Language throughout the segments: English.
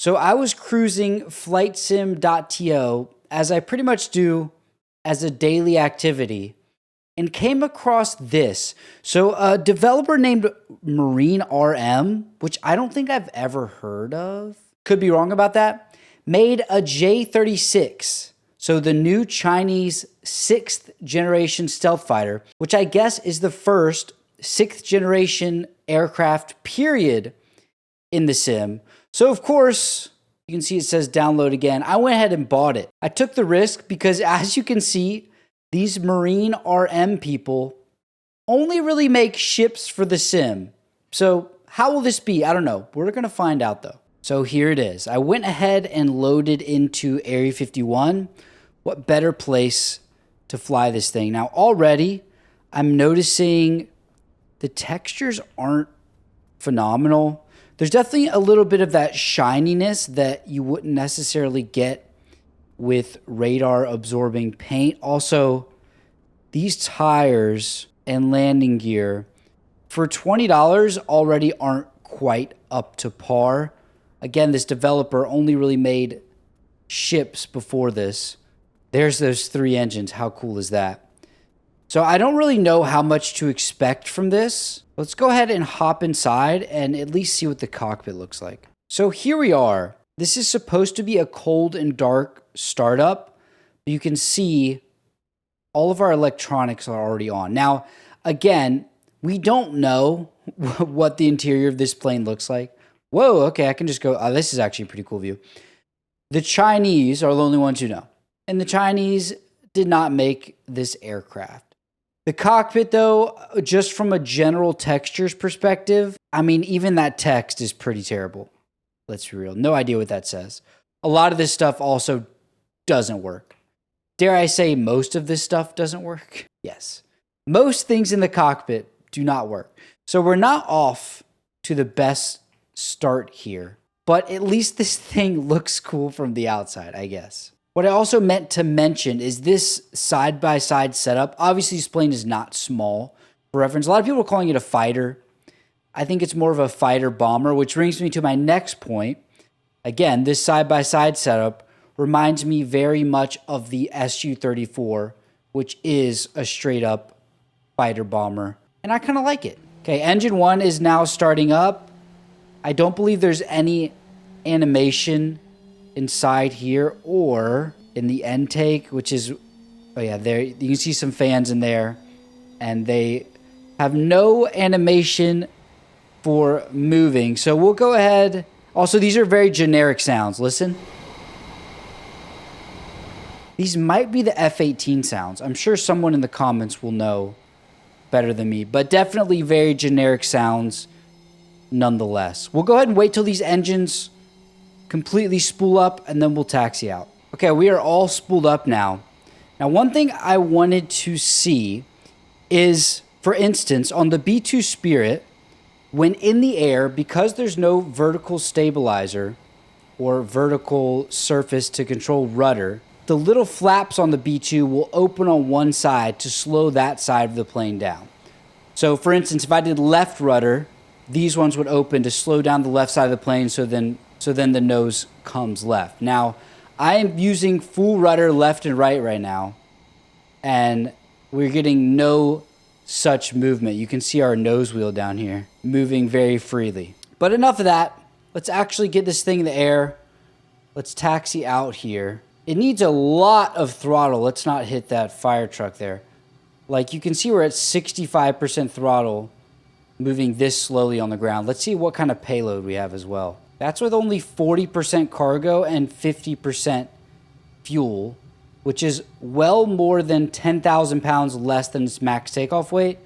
So I was cruising flightsim.to, as I pretty much do as a daily activity, and came across this. So a developer named Marine RM, which I don't think I've ever heard of, could be wrong about that, made a J-36. So the new Chinese 6th generation stealth fighter, which I guess is the first 6th generation aircraft period in the sim. So of course, you can see it says download again. I went ahead and bought it. I took the risk because, as you can see, these Marine RM people only really make ships for the sim. So how will this be? I don't know. We're going to find out though. So here it is. I went ahead and loaded into Area 51. What better place to fly this thing? Now already I'm noticing the textures aren't phenomenal. There's definitely a little bit of that shininess that you wouldn't necessarily get with radar absorbing paint. Also, these tires and landing gear for $20 already aren't quite up to par. Again, this developer only really made ships before this. There's those 3 engines. How cool is that? So I don't really know how much to expect from this. Let's go ahead and hop inside and at least see what the cockpit looks like. So here we are. This is supposed to be a cold and dark startup. But you can see all of our electronics are already on. Now, again, we don't know what the interior of this plane looks like. Whoa, okay, I can just go. This is actually a pretty cool view. The Chinese are the only ones who know. And the Chinese did not make this aircraft. The cockpit, though, just from a general textures perspective, I mean, even that text is pretty terrible. Let's be real. No idea what that says. A lot of this stuff also doesn't work. Dare I say most of this stuff doesn't work? Yes. Most things in the cockpit do not work. So we're not off to the best start here. But at least this thing looks cool from the outside, I guess. What I also meant to mention is this side-by-side setup. Obviously, this plane is not small. For reference, a lot of people are calling it a fighter. I think it's more of a fighter-bomber, which brings me to my next point. Again, this side-by-side setup reminds me very much of the Su-34, which is a straight-up fighter-bomber. And I kind of like it. Okay, engine 1 is now starting up. I don't believe there's any animation inside here or in the intake, which is, oh yeah, there you can see some fans in there, and they have no animation for moving. So we'll go ahead. Also, these are very generic sounds. Listen. These might be the F-18 sounds. I'm sure someone in the comments will know better than me, but definitely very generic sounds nonetheless. We'll go ahead and wait till these engines completely spool up, and then we'll taxi out. Okay, we are all spooled up now. Now, one thing I wanted to see is, for instance, on the B-2 Spirit, when in the air, because there's no vertical stabilizer or vertical surface to control rudder, the little flaps on the B-2 will open on one side to slow that side of the plane down. So, for instance, if I did left rudder, these ones would open to slow down the left side of the plane, so then the nose comes left. Now, I am using full rudder left and right now, and we're getting no such movement. You can see our nose wheel down here moving very freely. But enough of that. Let's actually get this thing in the air. Let's taxi out here. It needs a lot of throttle. Let's not hit that fire truck there. Like, you can see we're at 65% throttle, moving this slowly on the ground. Let's see what kind of payload we have as well. That's with only 40% cargo and 50% fuel, which is well more than 10,000 pounds less than its max takeoff weight.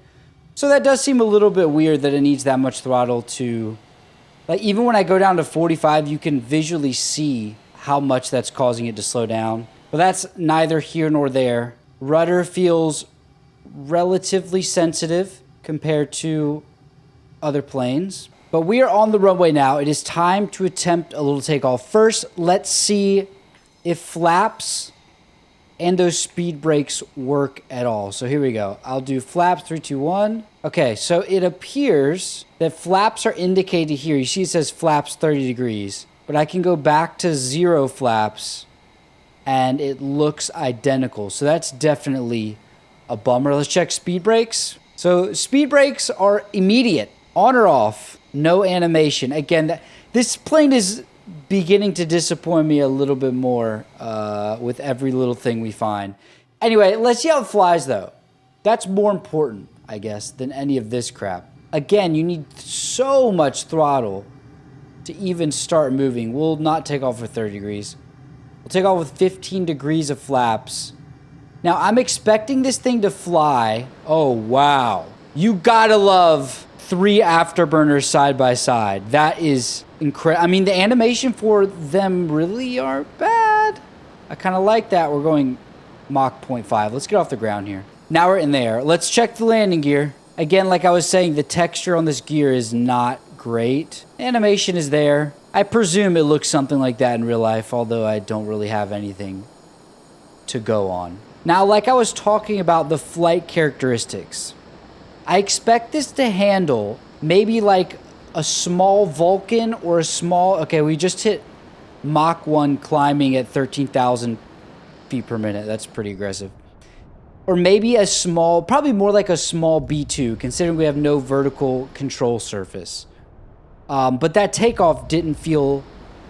So that does seem a little bit weird that it needs that much throttle to, like, even when I go down to 45, you can visually see how much that's causing it to slow down. But that's neither here nor there. Rudder feels relatively sensitive compared to other planes. But we are on the runway now. It is time to attempt a little takeoff. First, let's see if flaps and those speed brakes work at all. So here we go. I'll do flaps, 3, 2, 1. Okay, so it appears that flaps are indicated here. You see it says flaps 30 degrees. but I can go back to 0 flaps and it looks identical. So that's definitely a bummer. Let's check speed brakes. So speed brakes are immediate, on or off, no animation. Again, this plane is beginning to disappoint me a little bit more with every little thing we find. Anyway, let's see how it flies though. That's more important, I guess, than any of this crap. Again, you need so much throttle to even start moving. We'll not take off with 30 degrees. We'll take off with 15 degrees of flaps. Now, I'm expecting this thing to fly. Oh, wow. You gotta love 3 afterburners side by side. That is incredible. I mean, the animation for them really aren't bad. I kind of like that. We're going Mach 0.5. Let's get off the ground here. Now we're in the air. Let's check the landing gear. Again, like I was saying, the texture on this gear is not great. Animation is there. I presume it looks something like that in real life, although I don't really have anything to go on. Now, like I was talking about the flight characteristics, I expect this to handle maybe like a small Vulcan or a small... Okay, we just hit Mach 1 climbing at 13,000 feet per minute. That's pretty aggressive. Or maybe a small, probably more like a small B2, considering we have no vertical control surface. But that takeoff didn't feel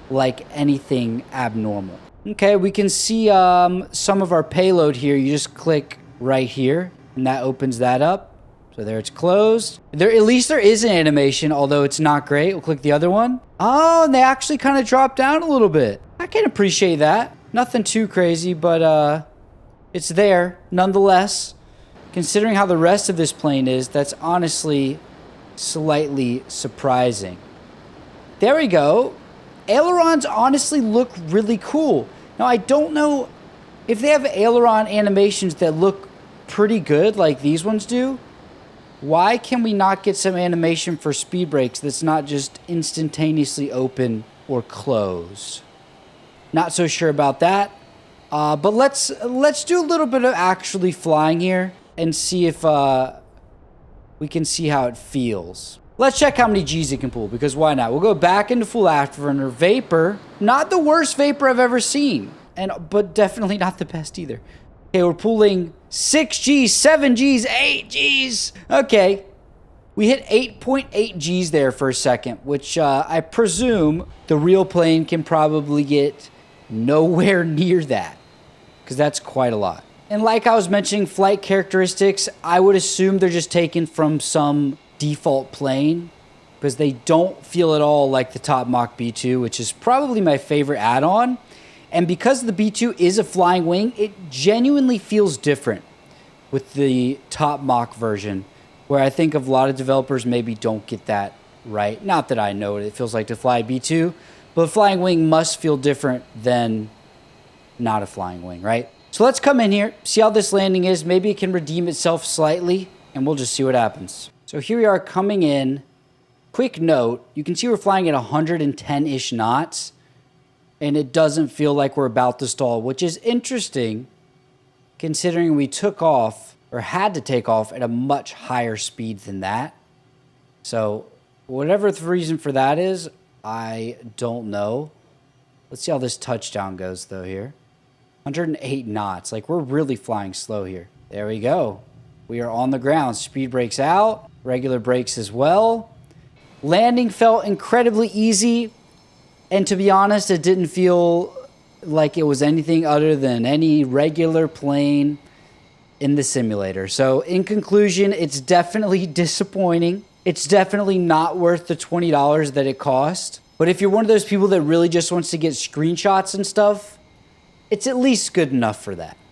like anything abnormal. Okay, we can see some of our payload here. You just click right here, and that opens that up. So there, it's closed. At least there is an animation, although it's not great. We'll click the other one. Oh, and they actually kind of drop down a little bit. I can appreciate that. Nothing too crazy, but it's there nonetheless. Considering how the rest of this plane is, that's honestly slightly surprising. There we go. Ailerons honestly look really cool. Now, I don't know if they have aileron animations that look pretty good like these ones do. Why can we not get some animation for speed brakes that's not just instantaneously open or close? Not so sure about that. But let's do a little bit of actually flying here and see if we can see how it feels. Let's check how many G's it can pull, because why not? We'll go back into full afterburner. Vapor, not the worst vapor I've ever seen, but definitely not the best either. Okay, we're pulling 6 G's, 7 G's, 8 G's. Okay, we hit 8.8 G's there for a second, which I presume the real plane can probably get nowhere near that, because that's quite a lot. And like I was mentioning, flight characteristics, I would assume they're just taken from some default plane, because they don't feel at all like the Top Mach B2, which is probably my favorite add-on. And because the B2 is a flying wing, it genuinely feels different with the Top Mach version, where I think a lot of developers maybe don't get that right. Not that I know what it feels like to fly a B2, but a flying wing must feel different than not a flying wing, right? So let's come in here, see how this landing is. Maybe it can redeem itself slightly, and we'll just see what happens. So here we are coming in. Quick note, you can see we're flying at 110-ish knots, and it doesn't feel like we're about to stall, which is interesting considering we took off, or had to take off, at a much higher speed than that. So whatever the reason for that is, I don't know. Let's see how this touchdown goes, though, here. 108 knots. Like, we're really flying slow here. There we go. We are on the ground. Speed brakes out. Regular brakes as well. Landing felt incredibly easy. And to be honest, it didn't feel like it was anything other than any regular plane in the simulator. So in conclusion, it's definitely disappointing. It's definitely not worth the $20 that it cost. But if you're one of those people that really just wants to get screenshots and stuff, it's at least good enough for that.